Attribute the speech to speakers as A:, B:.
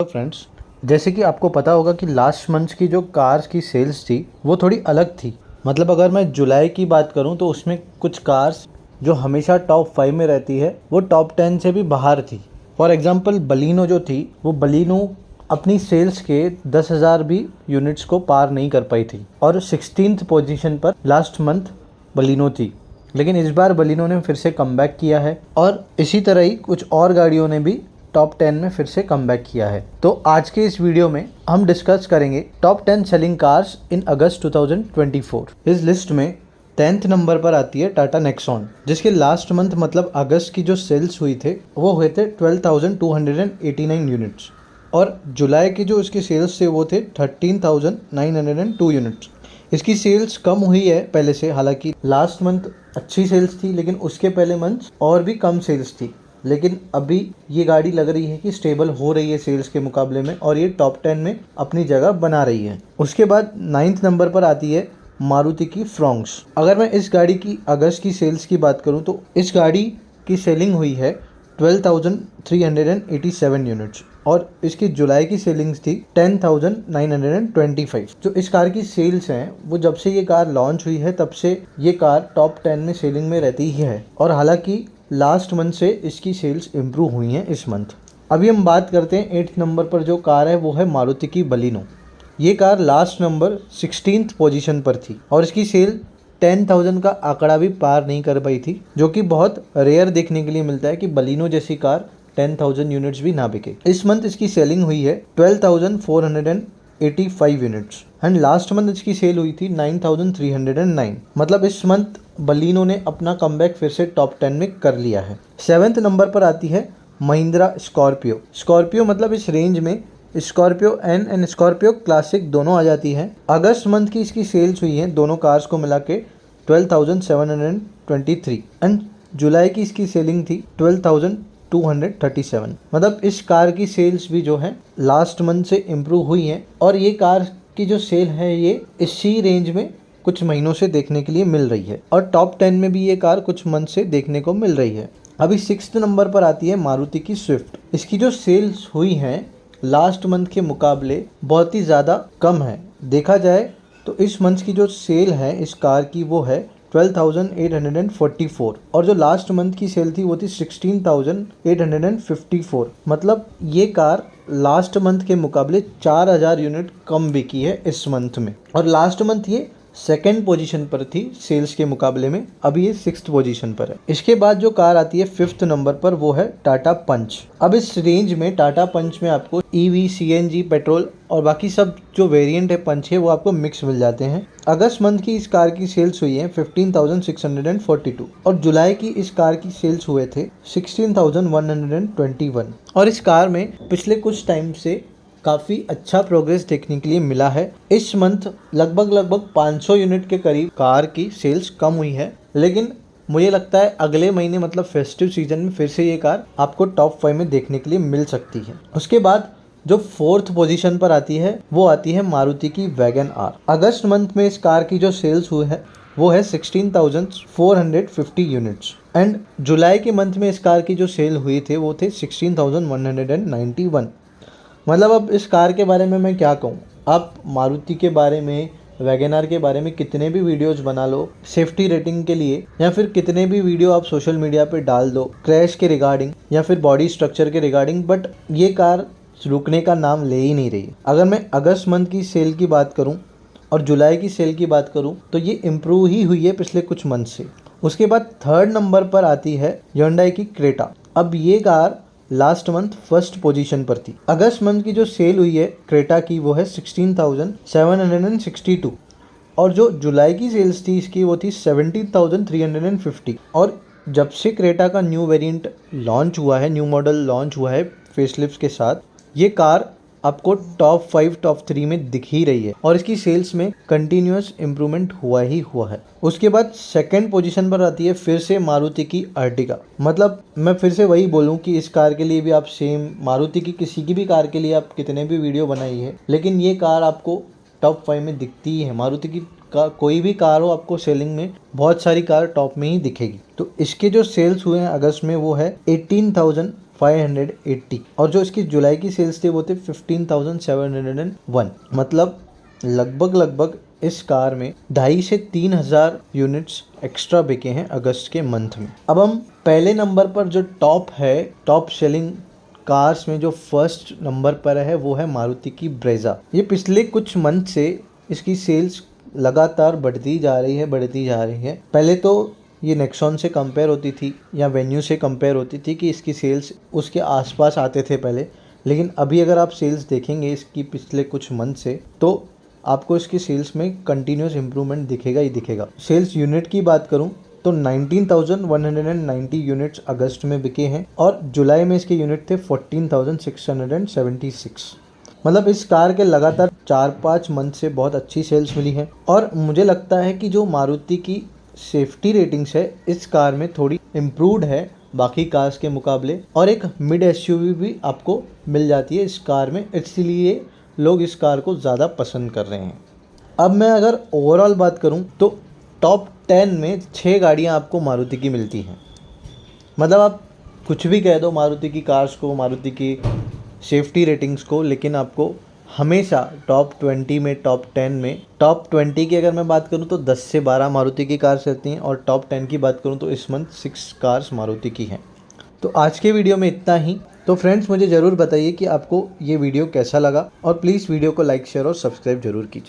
A: तो फ्रेंड्स, जैसे कि आपको पता होगा कि लास्ट मंथ की जो कार्स की सेल्स थी वो थोड़ी अलग थी। मतलब अगर मैं जुलाई की बात करूं तो उसमें कुछ कार्स जो हमेशा टॉप 5 में रहती है वो टॉप 10 से भी बाहर थी। फॉर एग्जांपल बलिनो जो थी वो बलिनो अपनी सेल्स के 10,000 भी यूनिट्स को पार नहीं कर पाई थी और 16th पोजीशन पर लास्ट मंथ बलिनो थी। लेकिन इस बार बलिनो ने फिर से कमबैक किया है और इसी तरह ही कुछ और गाड़ियों ने भी टॉप 10 में फिर से कमबैक किया है। तो आज के इस वीडियो में हम डिस्कस करेंगे टॉप 10 सेलिंग कार्स इन अगस्त 2024। इस लिस्ट में 10th नंबर पर आती है टाटा नेक्सॉन, जिसके लास्ट मंथ मतलब अगस्त की जो सेल्स हुई थे वो हुए थे 12,289 यूनिट्स और जुलाई की जो इसके सेल्स थे वो थे 13,902 यूनिट्स। इसकी सेल्स कम हुई है पहले से, हालांकि लास्ट मंथ अच्छी सेल्स थी लेकिन उसके पहले मंथ और भी कम सेल्स थी। लेकिन अभी ये गाड़ी लग रही है कि स्टेबल हो रही है सेल्स के मुकाबले में और ये टॉप 10 में अपनी जगह बना रही है। उसके बाद 9th नंबर पर आती है मारुति की फ्रॉन्क्स। अगर मैं इस गाड़ी की अगस्त की सेल्स की बात करूं तो इस गाड़ी की सेलिंग हुई है 12,387 यूनिट्स और इसकी जुलाई की सेलिंग्स थी 10,925। जो इस कार की सेल्स हैं वो जब से ये कार लॉन्च हुई है तब से ये कार टॉप 10 में सेलिंग में रहती ही है और हालांकि लास्ट मंथ से इसकी सेल्स इम्प्रूव हुई हैं इस मंथ। अभी हम बात करते हैं 8th नंबर पर जो कार है वो है मारुति की बलिनो। ये car last number 16th position पर थी और इसकी सेल 10,000 का आंकड़ा भी पार नहीं कर पाई थी, जो कि बहुत रेयर देखने के लिए मिलता है कि बलिनो जैसी कार 10,000 यूनिट्स भी ना बिके। इस मंथ इसकी सेलिंग हुई है 12,485 यूनिट्स एंड लास्ट मंथ इसकी सेल हुई थी 9,309। मतलब इस मंथ बलिनो ने अपना कमबैक फिर से टॉप 10 में कर लिया है। 7th नंबर पर आती है महिंद्रा स्कॉर्पियो। स्कॉर्पियो मतलब इस रेंज में Scorpio N and Scorpio Classic दोनों आ जाती हैं। अगस्त मंथ की इसकी सेल्स हुई हैं दोनों कार्स को मिला के 12,723 एंड जुलाई की इसकी सेलिंग थी 12,237। मतलब इस कार की सेल्स भी जो है लास्ट मंथ से इम्प्रूव हुई हैं और ये कार की जो सेल है ये इसी रेंज में कुछ महीनों से देखने के लिए मिल रही है और टॉप 10 में भी ये कार कुछ मंथ से देखने को मिल रही है। अभी 6th नंबर पर आती है मारुति की स्विफ्ट। इसकी जो सेल्स हुई हैं लास्ट मंथ के मुकाबले बहुत ही ज़्यादा कम है। देखा जाए तो इस मंथ की जो सेल है इस कार की वो है 12,844 और जो लास्ट मंथ की सेल थी वो थी 16,854। मतलब ये कार लास्ट मंथ के मुकाबले 4,000 यूनिट कम बिकी है इस मंथ में और लास्ट मंथ ये सेकेंड पोजीशन पर थी सेल्स के मुकाबले में, अभी ये 6th पोजीशन पर है। इसके बाद जो कार आती है 5th नंबर पर वो है टाटा पंच। अब इस रेंज में टाटा पंच में आपको ईवी, सीएनजी, पेट्रोल और बाकी सब जो वेरिएंट है पंच है वो आपको मिक्स मिल जाते हैं। अगस्त मंथ की इस कार की सेल्स हुई है 15,642 और जुलाई की इस कार की सेल्स हुए थे 16,121 और इस कार में पिछले कुछ टाइम से काफ़ी अच्छा प्रोग्रेस देखने के लिए मिला है। इस मंथ लगभग 500 यूनिट के करीब कार की सेल्स कम हुई है, लेकिन मुझे लगता है अगले महीने मतलब फेस्टिव सीजन में फिर से ये कार आपको टॉप 5 में देखने के लिए मिल सकती है। उसके बाद जो 4th पोजीशन पर आती है वो आती है मारुति की वैगन आर। अगस्त मंथ में इस कार की जो सेल्स हुई है वो है 16,450 यूनिट्स एंड जुलाई के मंथ में इस कार की जो सेल हुई थे वो थे 16,191। मतलब अब इस कार के बारे में मैं क्या कहूँ। आप मारुति के बारे में, वैगन आर के बारे में कितने भी वीडियोस बना लो सेफ्टी रेटिंग के लिए या फिर कितने भी वीडियो आप सोशल मीडिया पे डाल दो क्रैश के रिगार्डिंग या फिर बॉडी स्ट्रक्चर के रिगार्डिंग, बट ये कार रुकने का नाम ले ही नहीं रही। अगर मैं अगस्त मंथ की सेल की बात करूँ और जुलाई की सेल की बात करूँ तो ये इम्प्रूव ही हुई है पिछले कुछ मंथ से। उसके बाद 3rd नंबर पर आती है Hyundai की क्रेटा। अब ये car last month 1st position पर थी। अगस्त मंथ की जो सेल हुई है क्रेटा की वो है 16,762 और जो जुलाई की सेल्स थी इसकी वो थी 17,350 और जब से क्रेटा का न्यू वेरिएंट लॉन्च हुआ है, न्यू मॉडल लॉन्च हुआ है फेसलिफ्ट के साथ, ये कार आपको टॉप 5 टॉप 3 में दिख ही रही है और इसकी सेल्स में कंटिन्यूस इम्प्रूवमेंट हुआ ही हुआ है। उसके बाद 2nd पोजीशन पर आती है फिर से मारुति की अर्टिगा। मतलब मैं फिर से वही बोलूं कि इस कार के लिए भी आप सेम मारुति की किसी की भी कार के लिए आप कितने भी वीडियो बनाई है लेकिन ये कार आपको टॉप 5 में दिखती ही है। मारुति की कोई भी कार हो आपको सेलिंग में बहुत सारी कार टॉप में ही दिखेगी। तो इसके जो सेल्स हुए हैं अगस्त में वो है 1580 और जो इसकी जुलाई की सेल्स थी वो थे 15,701। मतलब लगभग इस कार में 2,500 से 3,000 यूनिट्स एक्स्ट्रा बिके हैं अगस्त के मंथ में। अब हम पहले नंबर पर जो टॉप सेलिंग कार्स में जो फर्स्ट नंबर पर है वो है मारुति की ब्रेजा। ये पिछले कुछ मंथ से इसकी सेल्स लगातार बढ़ती जा रही है। पहले तो ये नेक्सॉन से कंपेयर होती थी या वेन्यू से कंपेयर होती थी कि इसकी सेल्स उसके आसपास आते थे पहले, लेकिन अभी अगर आप सेल्स देखेंगे इसकी पिछले कुछ मंथ से तो आपको इसकी सेल्स में कंटिन्यूस इम्प्रूवमेंट दिखेगा ही दिखेगा। सेल्स यूनिट की बात करूं तो 19,190 यूनिट्स अगस्त में बिके हैं और जुलाई में इसके यूनिट थे 14,676। मतलब इस कार के लगातार 4-5 मंथ से बहुत अच्छी सेल्स मिली हैं और मुझे लगता है कि जो मारुति की सेफ्टी रेटिंग्स है इस कार में थोड़ी इम्प्रूव्ड है बाकी कार्स के मुकाबले और एक मिड एसयूवी भी आपको मिल जाती है इस कार में, इसलिए लोग इस कार को ज़्यादा पसंद कर रहे हैं। अब मैं अगर ओवरऑल बात करूं तो टॉप 10 में 6 गाड़ियां आपको मारुति की मिलती हैं। मतलब आप कुछ भी कह दो मारुति की कार्स को, मारुति की सेफ्टी रेटिंग्स को, लेकिन आपको हमेशा टॉप 20 में, टॉप 10 में, टॉप 20 की अगर मैं बात करूं तो 10 से 12 मारुति की कार्स रहती हैं और टॉप 10 की बात करूं तो इस मंथ 6 कार्स मारुति की हैं। तो आज के वीडियो में इतना ही। तो फ्रेंड्स मुझे ज़रूर बताइए कि आपको ये वीडियो कैसा लगा और प्लीज़ वीडियो को लाइक, शेयर और सब्सक्राइब जरूर कीजिए।